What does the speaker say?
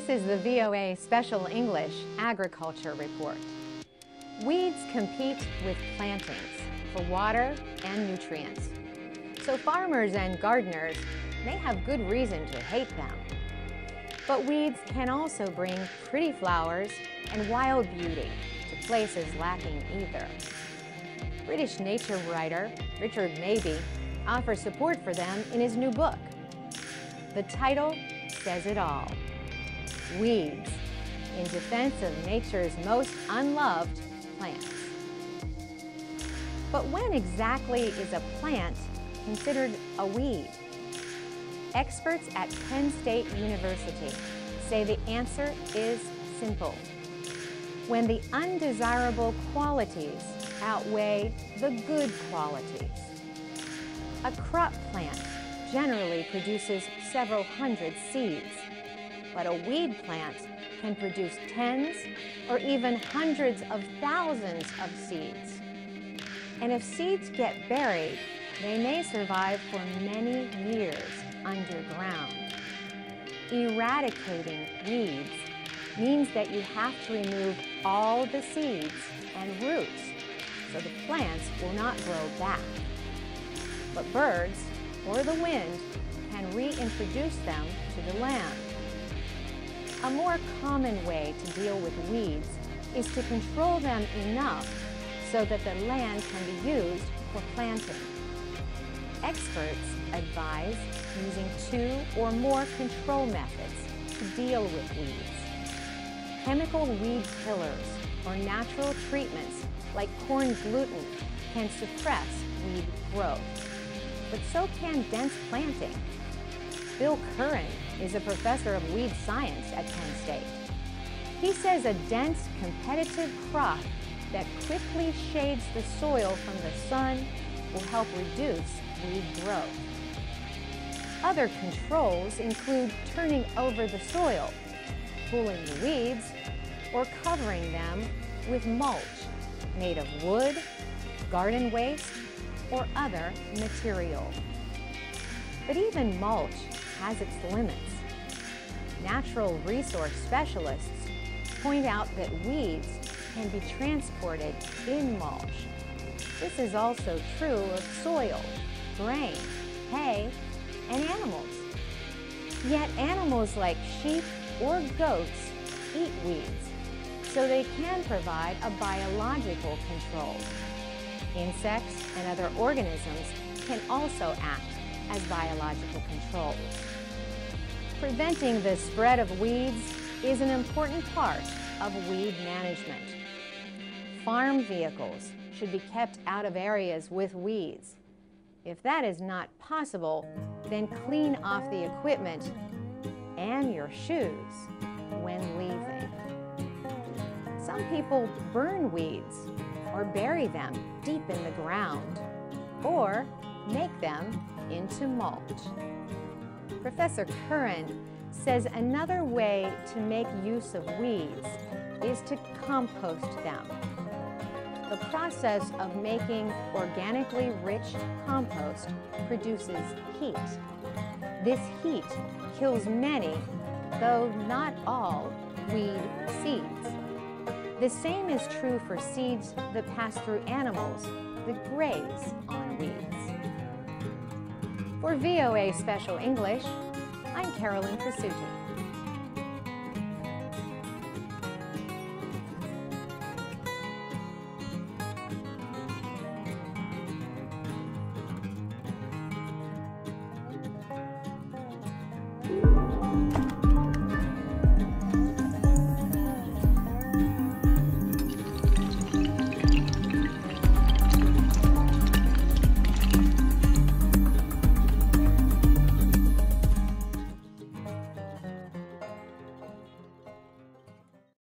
This is the VOA Special English Agriculture Report. Weeds compete with plantings for water and nutrients. So farmers and gardeners may have good reason to hate them. But weeds can also bring pretty flowers and wild beauty to places lacking either. British nature writer Richard Mabey offers support for them in his new book. The title says it all. Weeds, in defense of nature's most unloved plants. But when exactly is a plant considered a weed? Experts at Penn State University say the answer is simple. When the undesirable qualities outweigh the good qualities. A crop plant generally produces several hundred seeds, but a weed plant can produce tens or even hundreds of thousands of seeds. And if seeds get buried, they may survive for many years underground. Eradicating weeds means that you have to remove all the seeds and roots so the plants will not grow back. But birds or the wind can reintroduce them to the land. A more common way to deal with weeds is to control them enough so that the land can be used for planting. Experts advise using 2 or more control methods to deal with weeds. Chemical weed killers or natural treatments like corn gluten can suppress weed growth, but so can dense planting. Bill Curran is a professor of weed science at Penn State. He says a dense, competitive crop that quickly shades the soil from the sun will help reduce weed growth. Other controls include turning over the soil, pulling the weeds, or covering them with mulch made of wood, garden waste, or other material. But even mulch has its limits. Natural resource specialists point out that weeds can be transported in mulch. This is also true of soil, grain, hay, and animals. Yet animals like sheep or goats eat weeds, so they can provide a biological control. Insects and other organisms can also act as biological controls. Preventing the spread of weeds is an important part of weed management. Farm vehicles should be kept out of areas with weeds. If that is not possible, then clean off the equipment and your shoes when leaving. Some people burn weeds or bury them deep in the ground or make them into mulch. Professor Curran says another way to make use of weeds is to compost them. The process of making organically rich compost produces heat. This heat kills many, though not all, weed seeds. The same is true for seeds that pass through animals that graze on weeds. For VOA Special English, I'm Carolyn Presutti.